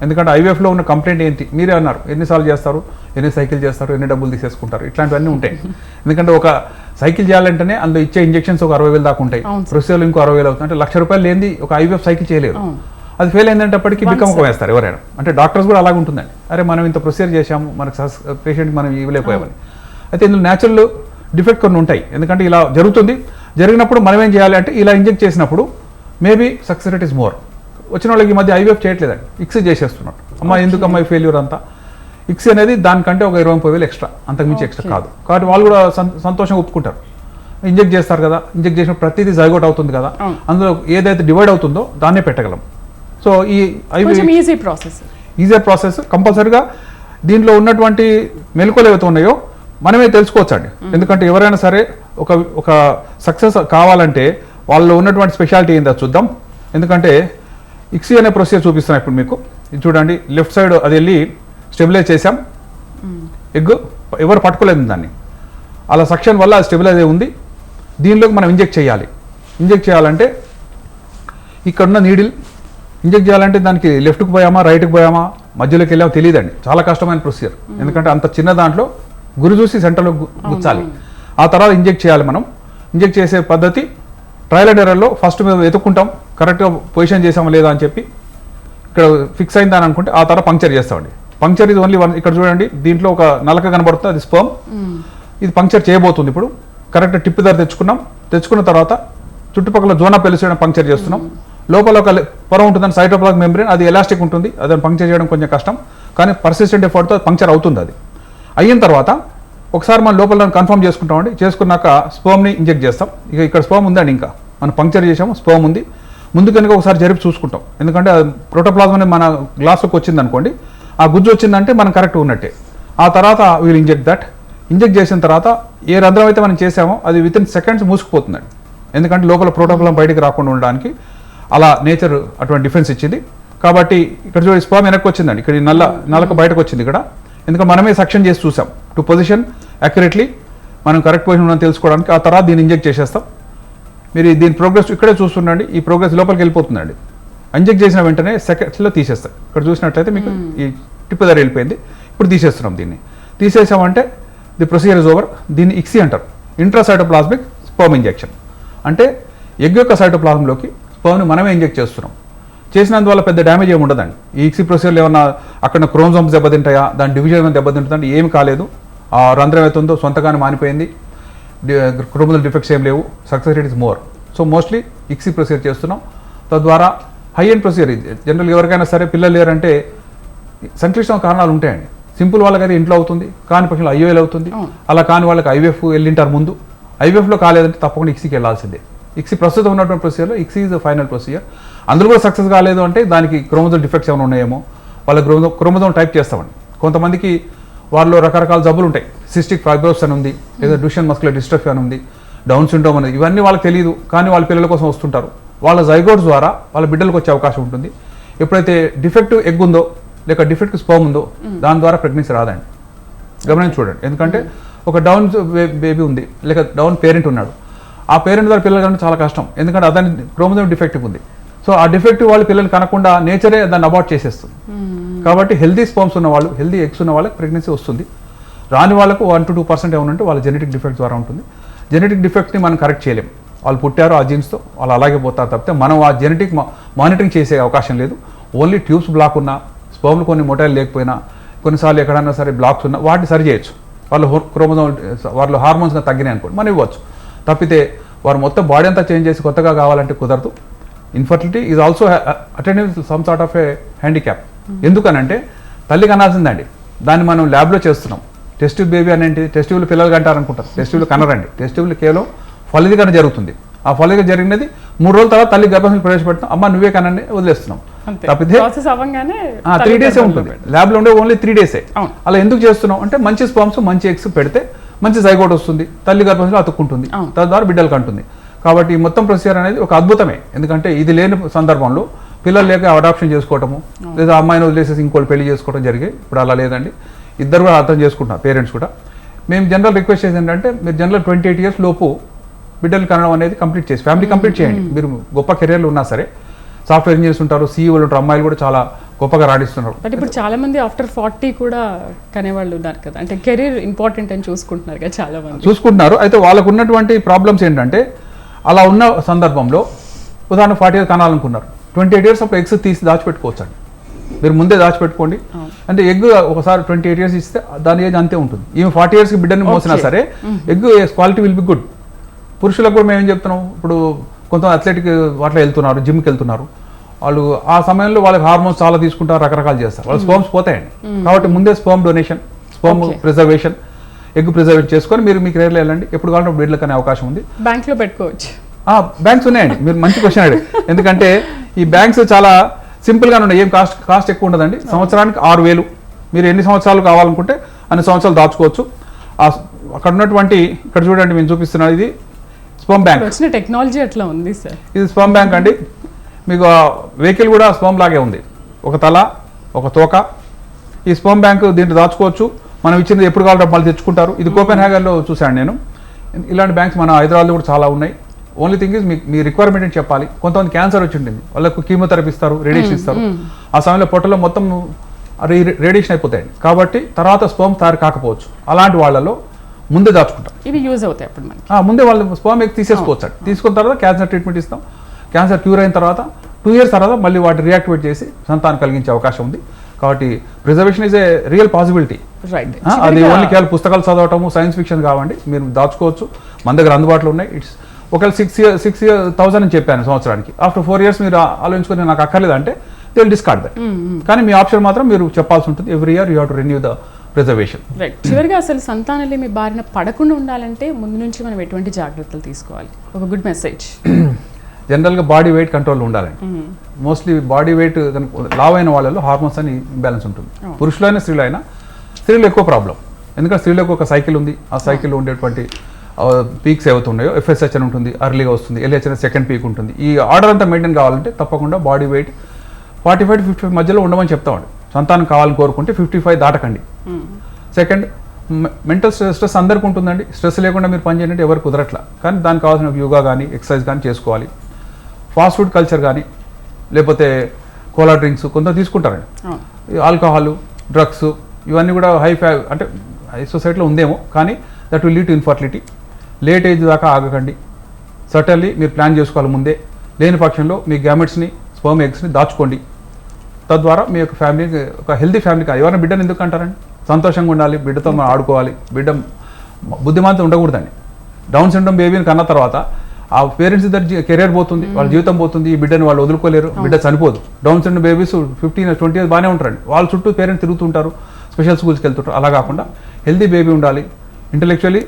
ఎందుకంటే ఐవీఎఫ్లో ఉన్న కంప్లైంట్ ఏంటి మీరే అన్నారు, ఎన్నిసార్లు చేస్తారు, ఎన్ని సైకిల్ చేస్తారు, ఎన్ని డబ్బులు తీసేసుకుంటారు, ఇట్లాంటివన్నీ ఉంటాయి. ఎందుకంటే ఒక సైకిల్ చేయాలంటేనే అందులో ఇచ్చే ఇంజెక్షన్స్ ఒక 60,000 దాకా ఉంటాయి, ప్రొసీజర్లు ఇంకో 60,000 అవుతుంది. అంటే ₹1,00,000 లేనిది ఒక ఐవీఎఫ్ సైకిల్ చేయలేరు. అది ఫెయిల్ అయిందంటప్పటికీ బిక్కముఖం వేస్తారు ఎవరైనా. అంటే డాక్టర్స్ కూడా అలాగే ఉంటుందండి, అరే మనం ఇంత ప్రొసీజర్ చేశాము, మనకు పేషెంట్కి మనం ఇవ్వలేకపోయామని. అయితే ఇందులో న్యాచురల్ డిఫెక్ట్ కొన్ని ఉంటాయి. ఎందుకంటే ఇలా జరుగుతుంది, జరిగినప్పుడు మనం ఏం చేయాలి అంటే ఇలా ఇంజెక్ట్ చేసినప్పుడు maybe success rate is more. వచ్చిన వాళ్ళకి ఈ మధ్య ఐవీఎఫ్ చేయట్లేదండి, ఇక్సీ చేసేస్తున్నారు. ఎందుకు అమ్మాయి ఫెయిల్యూర్ అంతా. ఇక్సీ అనేది దానికంటే ఒక 20,000 ఎక్స్ట్రా, అంతకుమించి ఎక్స్ట్రా కాదు. కాబట్టి వాళ్ళు కూడా సంతోషంగా ఒప్పుకుంటారు. ఇంజెక్ట్ చేస్తారు కదా, ఇంజెక్ట్ చేసిన ప్రతిదీ జైగోట్ అవుతుంది కదా, అందులో ఏదైతే డివైడ్ అవుతుందో దాన్నే పెట్టగలం. సో ఈ ఈజీ ప్రాసెస్ కంపల్సరీగా దీంట్లో ఉన్నటువంటి మెలకువలు ఏవైతే ఉన్నాయో మనమే తెలుసుకోవచ్చండి. ఎందుకంటే ఎవరైనా సరే ఒక సక్సెస్ కావాలంటే వాళ్ళలో ఉన్నటువంటి స్పెషాలిటీ ఏందో చూద్దాం. ఎందుకంటే ఇక్సీ అనే ప్రొసీజర్ చూపిస్తున్నాను ఇప్పుడు మీకు. ఇది చూడండి లెఫ్ట్ సైడ్ అది వెళ్ళి స్టెబిలైజ్ చేసాం, ఎగ్ ఎవరు పట్టుకోలేదు దాన్ని, అలా సక్షన్ వల్ల అది స్టెబిలైజ్ అయి ఉంది. దీనిలోకి మనం ఇంజెక్ట్ చేయాలి. ఇంజెక్ట్ చేయాలంటే ఇక్కడున్న నీడిల్ ఇంజెక్ట్ చేయాలంటే దానికి లెఫ్ట్కి పోయామా రైట్కి పోయామా మధ్యలోకి వెళ్ళామో తెలియదండి, చాలా కష్టమైన ప్రొసీజర్. ఎందుకంటే అంత చిన్న దాంట్లో గురి చూసి సెంటర్లో గుచ్చాలి, ఆ తర్వాత ఇంజెక్ట్ చేయాలి. మనం ఇంజెక్ట్ చేసే పద్ధతి ట్రయల్ అండ్ ఎర్రర్లో ఫస్ట్ మేము వెతుక్కుంటాం కరెక్ట్గా పొజిషన్ చేసామా లేదా అని చెప్పి, ఇక్కడ ఫిక్స్ అయిందని అనుకుంటే ఆ తర్వాత పంక్చర్ చేస్తామండి. పంక్చర్ ఇది ఓన్లీ వన్. ఇక్కడ చూడండి దీంట్లో ఒక నలక కనబడుతుంది, అది స్పర్మ్. ఇది పంక్చర్ చేయబోతుంది. ఇప్పుడు కరెక్ట్ టిప్ ధర తెచ్చుకున్న తర్వాత చుట్టుపక్కల జోనా పెలిసిన పంక్చర్ చేస్తున్నాం. లోపల ఒక పొర ఉంటుందని సైటోప్లాస్మిక్ మెంబ్రేన్, అది ఎలాస్టిక్ ఉంటుంది, అదని పంక్చర్ చేయడం కొంచెం కష్టం, కానీ పర్సిస్టెంట్ ఎఫర్ట్తో పంక్చర్ అవుతుంది. అది అయిన తర్వాత ఒకసారి మనం లోపల కన్ఫర్మ్ చేసుకుంటామండి. చేసుకున్నాక స్పర్మ్ని ఇంజెక్ట్ చేస్తాం. ఇక ఇక్కడ స్పర్మ్ ఉందండి, ఇంకా మనం పంక్చర్ చేసాము, స్పర్మ్ ఉంది. ముందు కనుక ఒకసారి జరిపి చూసుకుంటాం, ఎందుకంటే ప్రోటోప్లాజం అనేది మన గ్లాస్లోకి వచ్చింది అనుకోండి, ఆ గుజ్జు వచ్చిందంటే మనం కరెక్ట్ ఉన్నట్టే. ఆ తర్వాత వీల్ ఇంజెక్ట్ దట్. ఇంజెక్ట్ చేసిన తర్వాత ఏ రంధ్రం అయితే మనం చేసామో అది విత్ ఇన్ సెకండ్స్ మూసుకుపోతుందండి, ఎందుకంటే లోపల ప్రోటోప్లాజం బయటికి రాకుండా ఉండడానికి అలా నేచర్ అటువంటి డిఫెన్స్ ఇచ్చింది. కాబట్టి ఇక్కడ చూడండి స్పర్మ్ వెనక్కి వచ్చిందండి, ఇక్కడ నలక బయటకు వచ్చింది ఇక్కడ, ఎందుకంటే మనమే సక్షన్ చేసి చూసాం టు పొజిషన్ యాక్యురేట్లీ, మనం కరెక్ట్ పొజిషన్ ఉందని తెలుసుకోవడానికి. ఆ తర్వాత దీన్ని ఇంజెక్ట్ చేసేస్తాం. మీరు దీని ప్రోగ్రెస్ ఇక్కడే చూస్తుండండి, ఈ ప్రోగ్రెస్ లోపలికి వెళ్ళిపోతుందండి. ఇంజెక్ట్ చేసిన వెంటనే సెకండ్స్లో తీసేస్తాం. ఇక్కడ చూసినట్లయితే మీకు ఈ టిప్ ధర వెళ్ళిపోయింది. ఇప్పుడు తీసేస్తున్నాం. దీన్ని తీసేసామంటే ది ప్రొసీజర్ ఇస్ ఓవర్. దీన్ని ఇక్సీ అంటారు, ఇంట్రాసైటోప్లాస్మిక్ స్పర్మ్ ఇంజెక్షన్. అంటే ఎగ్ యొక్క సైటోప్లాజంలోకి స్పర్మ్ని మనమే ఇంజెక్ట్ చేస్తున్నాం. చేసినందువల్ల పెద్ద డ్యామేజ్ ఏమి ఉండదండి. ఈ ఇక్సీ ప్రొసీజర్లో ఏమన్నా అక్కడ క్రోమోజోమ్స్ దెబ్బతింటాయా, దాని డివిజన్ ఏమైనా దెబ్బతింటుందంటే ఏమి కాలేదు. ఆ రంధ్రం అవుతుందో సొంతగానే మానిపోయింది, క్రోమోజోల్ డిఫెక్ట్స్ ఏం లేవు, success rate is more. So mostly ICSI procedure చేస్తున్నాం. తద్వారా హై ఎండ్ ప్రొసీజర్ ఇది. జనరల్గా ఎవరికైనా సరే పిల్లలు లేరంటే సంక్లిష్ట కారణాలు ఉంటాయండి. సింపుల్ వాళ్ళకైతే ఇంట్లో అవుతుంది, కాని పక్షంలో ఐఓఎల్ అవుతుంది, అలా కాని వాళ్ళకి ఐవీఎఫ్ వెళ్ళింటారు ముందు. ఐవీఎఫ్లో కాలేదంటే తప్పకుండా ఇక్సీకి వెళ్ళాల్సిందే. ఇక్సీ ప్రస్తుతం ఉన్నటువంటి ప్రొసీజర్లో ఇక్సీ ఈజ్ ఫైనల్ ప్రొసీజర్. అందులో కూడా సక్సెస్ కాలేదు అంటే దానికి క్రోమోజోమ్ డిఫెక్ట్స్ ఏమైనా ఉన్నాయేమో, వాళ్ళ క్రోమోజోమ్ టైప్ చేస్తామండి. కొంతమందికి వాళ్ళలో రకరకాల జబ్బులు ఉంటాయి, సిస్టిక్ ఫైబ్రోసిస్ అని ఉంది, లేదా డ్యూషెన్ మస్కులర్ డిస్ట్రఫీ అని ఉంది, డౌన్ సిండ్రోమ్ అనేది, ఇవన్నీ వాళ్ళకి తెలియదు, కానీ వాళ్ళ పిల్లల కోసం వస్తుంటారు. వాళ్ళ జైగోట్స్ ద్వారా వాళ్ళ బిడ్డలకు వచ్చే అవకాశం ఉంటుంది. ఎప్పుడైతే డిఫెక్టివ్ ఎగ్ ఉందో లేక డిఫెక్టివ్ స్పర్మ్ ఉందో దాని ద్వారా ప్రెగ్నెన్సీ రాదండి. గమనించి చూడండి, ఎందుకంటే ఒక డౌన్ బేబీ ఉంది లేక డౌన్ పేరెంట్ ఉన్నాడు, ఆ పేరెంట్ ద్వారా పిల్లలు కన్నా చాలా కష్టం, ఎందుకంటే అతని క్రోమోజోమ్ డిఫెక్టివ్ ఉంది. సో ఆ డిఫెక్టివ్ వాళ్ళు పిల్లలు కనకుండా నేచరే దాన్ని అబార్ట్ చేసేస్తుంది. కాబట్టి హెల్దీ స్పర్మ్స్ ఉన్న వాళ్ళు, హెల్దీ ఎగ్స్ ఉన్న వాళ్ళకి ప్రెగ్నెన్సీ వస్తుంది. రాని వాళ్ళకు 1 to 2% ఏమైనా ఉంటే వాళ్ళ జెనెటిక్ డిఫెక్ట్ ద్వారా ఉంటుంది. జెనెటిక్ డిఫెక్ట్ని మనం కరెక్ట్ చేయలేం. వాళ్ళు పుట్టారు ఆ జీన్స్తో, వాళ్ళు అలాగే పోతారు తప్పితే మనం ఆ జెనెటిక్ మానిటరింగ్ చేసే అవకాశం లేదు. ఓన్లీ ట్యూబ్స్ బ్లాక్ ఉన్నా, స్పర్మ్లు కొన్ని మొటైల్ లేకపోయినా, కొన్నిసార్లు ఎక్కడైనా సరే బ్లాక్స్ ఉన్నా వాటిని సరి చేయొచ్చు. వాళ్ళు క్రోమోజోమ్ వాళ్ళు హార్మోన్స్గా తగ్గినాయి అనుకోండి మనం ఇవ్వచ్చు. తప్పితే వారు మొత్తం బాడీ అంతా చేంజ్ చేసి కొత్తగా కావాలంటే కుదరదు. Infertility is also attending some sort of A handicap. ఎందుకనంటే తల్లికి అనాల్సిందండి, దాన్ని మనం ల్యాబ్లో చేస్తున్నాం. టెస్ట్ బేబీ అనేది టెస్ట్ ట్యూబ్లు పిల్లలు కంటారు అనుకుంటారు, టెస్ట్ ట్యూబ్లు కనరండి. టెస్ట్ ట్యూబ్లు కేవలం ఫలిదిగానే జరుగుతుంది. ఆ ఫలిదిగా జరిగినది 3 రోజుల తర్వాత తల్లి గర్భాశయం ప్రవేశపెడతాం, అమ్మ నువ్వే కనండి వదిలేస్తున్నాం. తప్పితే 3 డేసే ఉంటుంది, ల్యాబ్లో ఉండే ఓన్లీ 3 డేసే. అలా ఎందుకు చేస్తున్నాం అంటే మంచి స్పర్మ్స్ మంచి ఎగ్స్ పెడితే మంచి జైగోట్ వస్తుంది, తల్లి గర్భాశయంలో అతుక్కుంటుంది, తద్వారా బిడ్డలు కంటుంది. కాబట్టి ఈ మొత్తం ప్రొసీజర్ అనేది ఒక అద్భుతమే. ఎందుకంటే ఇది లేని సందర్భంలో పిల్లలు లేక అడాప్షన్ చేసుకోవటము, లేదా అమ్మాయిని వదిలేసేసి ఇంకోటి పెళ్లి చేసుకోవడం జరిగే. ఇప్పుడు అలా లేదండి, ఇద్దరు కూడా అర్థం చేసుకుంటున్నారు, పేరెంట్స్ కూడా. మేము జనరల్ రిక్వెస్ట్ చేసేది ఏంటంటే మీరు జనరల్ 28 years లోపు బిడ్డలు కనడం అనేది కంప్లీట్ చేసి ఫ్యామిలీ కంప్లీట్ చేయండి. మీరు గొప్ప కెరియర్లు ఉన్నా సరే, సాఫ్ట్వేర్ ఇంజనీర్స్ ఉంటారు, సీఈఓలు ఉంటారు, అమ్మాయిలు కూడా చాలా గొప్పగా రాణిస్తున్నారు. బట్ ఇప్పుడు చాలా మంది ఆఫ్టర్ 40 కూడా కనేవాళ్ళు ఉన్నారు కదా, అంటే కెరీర్ ఇంపార్టెంట్ అని చూసుకుంటున్నారు కదా చాలా మంది. చూసుకుంటున్నారు. అయితే వాళ్ళకు ఉన్నటువంటి ప్రాబ్లమ్స్ ఏంటంటే అలా ఉన్న సందర్భంలో ఉదాహరణ 40 years కనాలనుకున్నారు, 28 years అప్పుడు ఎగ్స్ తీసి దాచిపెట్టుకోవచ్చు అండి. మీరు ముందే దాచిపెట్టుకోండి. అంటే ఎగ్ ఒకసారి 28 years ఇస్తే దాని ఏజ్ అంతే ఉంటుంది. ఈమె 40 years బిడ్డని మోసినా సరే egg quality will be good. పురుషులకు కూడా మేము ఏం చెప్తున్నాం, ఇప్పుడు కొంత అథ్లెటిక్ వాటిలో వెళ్తున్నారు, జిమ్కి వెళ్తున్నారు, వాళ్ళు ఆ సమయంలో వాళ్ళకి హార్మోన్స్ చాలా తీసుకుంటారు, రకరకాలు చేస్తారు, వాళ్ళు స్పర్మ్స్ పోతాయండి. కాబట్టి ముందే sperm donation, sperm preservation, egg preservation చేసుకొని మీరు మీ కెరీర్లో వెళ్ళండి. ఎప్పుడు కావాలంటే బిడ్డలకు అనే అవకాశం ఉంది. బ్యాంక్లో పెట్టుకోవచ్చు. బ్యాంక్స్ ఉన్నాయండి. మీరు మంచి క్వశ్చన్ అడిగారు. ఎందుకంటే ఈ బ్యాంక్స్ చాలా సింపుల్గానే ఉన్నాయి, ఏం కాస్ట్ ఎక్కువ ఉండదండి. సంవత్సరానికి 6,000 మీరు ఎన్ని సంవత్సరాలు కావాలనుకుంటే అన్ని సంవత్సరాలు దాచుకోవచ్చు. అక్కడ ఉన్నటువంటి ఇక్కడ చూడండి మేము చూపిస్తున్నాను, ఇది స్పర్మ్ బ్యాంక్. వచ్చిన టెక్నాలజీ అట్లా ఉంది సార్. ఇది స్పర్మ్ బ్యాంక్ అండి. మీకు వెహికల్ కూడా స్పర్మ్ లాగే ఉంది, ఒక తల ఒక తోక. ఈ స్పర్మ్ బ్యాంక్ దీంట్లో దాచుకోవచ్చు, మనం ఇచ్చింది ఎప్పుడు కావాలంటే మళ్ళీ తెచ్చుకుంటారు. ఇది కోపెన్హాగన్లో చూశాను నేను. ఇలాంటి బ్యాంక్స్ మన హైదరాబాద్లో కూడా చాలా ఉన్నాయి. Only thing is me requirement అని చెప్పాలి. కొంతమంది క్యాన్సర్ వచ్చి ఉంటుంది, వాళ్ళకు కీమోథెరపీ ఇస్తారు, రేడియేషన్ ఇస్తారు. ఆ సమయంలో పొట్టలో మొత్తం రేడియేషన్ అయిపోతాయండి. కాబట్టి తర్వాత స్పర్మ్ తయారు కాకపోవచ్చు. అలాంటి వాళ్ళలో ముందే దాచుకుంటాం. ఇవి యూజ్ అవుతాయి అప్పుడు మనకి. ముందే వాళ్ళు స్పర్మ్ ఎగ్ తీసేసుకోవచ్చు. తీసుకున్న తర్వాత క్యాన్సర్ ట్రీట్మెంట్ ఇస్తాం. క్యాన్సర్ క్యూర్ అయిన తర్వాత 2 years తర్వాత మళ్ళీ వాటిని రియాక్టివేట్ చేసి సంతానం కలిగించే అవకాశం ఉంది. కాబట్టి preservation is a real possibility. Right. అది ఓన్లీ కేవలం పుస్తకాలు చదవటము, సైన్స్ ఫిక్షన్ కావండి. మీరు దాచుకోవచ్చు, మన దగ్గర అందుబాటులో ఉన్నాయి. ఇట్స్ ఒకవేళ 6,000 అని చెప్పాను సంవత్సరానికి. ఆఫ్టర్ 4 years మీరు ఆలోచించుకొని నాకు అక్కర్లేదు అంటే దే విల్ డిస్కార్డ్ దట్. కానీ మీ ఆప్షన్ మాత్రం మీరు చెప్పాల్సి ఉంటుంది. Every year you have to renew the preservation. Right. చివరిగా అసలు సంతానలేమి బారిన పడకుండా ఉండాలంటే ముందు నుంచి మనం ఎటువంటి జాగ్రత్తలు తీసుకోవాలి? ఒక గుడ్ మెసేజ్. జనరల్గా బాడీ వెయిట్ కంట్రోల్ ఉండాలండి. మోస్ట్లీ బాడీ వెయిట్ లావ్ అయిన వాళ్ళలో హార్మోన్స్ అని ఇంబ్యాలెన్స్ ఉంటుంది. పురుషులైనా స్త్రీలైనా, స్త్రీలు ఎక్కువ ప్రాబ్లం. ఎందుకంటే స్త్రీలకు ఒక సైకిల్ ఉంది. ఆ సైకిల్లో ఉండేటువంటి పీక్స్ ఏవైతే ఉన్నాయో FSH అని ఉంటుంది, అర్లీగా వస్తుంది, LH అనేది సెకండ్ పీక్ ఉంటుంది. ఈ ఆర్డర్ అంతా మెయింటైన్ కావాలంటే తప్పకుండా బాడీ వెయిట్ 45 to 55 మధ్యలో ఉండమని చెప్తామండి. సంతానం కావాలని కోరుకుంటే 55 దాటకండి. సెకండ్, మెంటల్ స్ట్రెస్ అందరికీ ఉంటుందండి. స్ట్రెస్ లేకుండా మీరు పని చేయండి ఎవరు కుదరట్లా. కానీ దానికి కావాల్సిన యోగా కానీ ఎక్సర్సైజ్ కానీ చేసుకోవాలి. ఫాస్ట్ ఫుడ్ కల్చర్ కానీ లేకపోతే కోలా డ్రింక్స్ కొంత తీసుకుంటారండి. ఆల్కహాల్, డ్రగ్స్ ఇవన్నీ కూడా అంటే హై సొసైటీలో ఉందేమో, కానీ that will lead to infertility. Late age దాకా ఆగకండి. సర్టన్లీ మీరు ప్లాన్ చేసుకోవాలి ముందే. లేని పక్షంలో మీ గ్యామెట్స్ని, స్పర్మ్ ఎగ్స్ని దాచుకోండి. తద్వారా మీ యొక్క ఫ్యామిలీ ఒక హెల్తీ ఫ్యామిలీ కాదు. ఎవరైనా బిడ్డను ఎందుకు అంటారండి? సంతోషంగా ఉండాలి, బిడ్డతో మనం ఆడుకోవాలి. బిడ్డ బుద్ధిమాంతం ఉండకూడదండి. డౌన్ సిండ్రోమ్ బేబీని కన్న తర్వాత ఆ పేరెంట్స్ ఇద్దరు కెరీర్ పోతుంది, వాళ్ళ జీవితం పోతుంది. ఈ బిడ్డను వాళ్ళు వదులుకోలేరు, బిడ్డ చనిపోదు. Down syndrome babies 15 or 20 years బాగానే ఉంటారండి. వాళ్ళ చుట్టూ పేరెంట్స్ తిరుగుతుంటారు, స్పెషల్ స్కూల్స్కి వెళ్తుంటారు. అలా కాకుండా హెల్తీ బేబీ ఉండాలి, ఇంటెలెక్చువల్లీ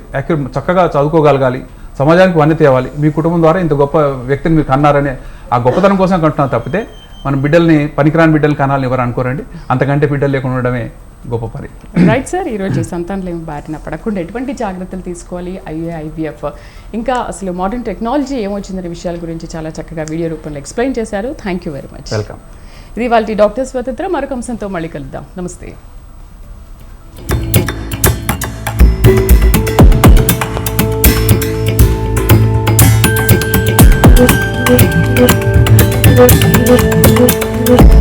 చక్కగా చదువుకోగలగాలి, సమాజానికి వన్నీ తేవాలి. మీ కుటుంబం ద్వారా ఇంత గొప్ప వ్యక్తిని మీరు కన్నారనే ఆ గొప్పతనం కోసం కంటున్నారు తప్పితే మన బిడ్డల్ని పనికిరాని బిడ్డలు కనాలని ఎవరు అనుకోరండి. అంతకంటే బిడ్డలు లేకుండా ఉండడమే గొప్ప పని. Right sir. ఈరోజు సంతానలేమి బారిన పడకుండా ఎటువంటి జాగ్రత్తలు తీసుకోవాలి, IVF ఇంకా అసలు మోడర్న్ టెక్నాలజీ ఏమొచ్చిందనే విషయాల గురించి చాలా చక్కగా వీడియో రూపంలో ఎక్స్ప్లెయిన్ చేశారు. Thank you very much. Welcome. ఇది వాళ్ళ డాక్టర్ స్వతంత్ర. మరొక అంశంతో మళ్ళీ కలుద్దాం. నమస్తే. Thank you.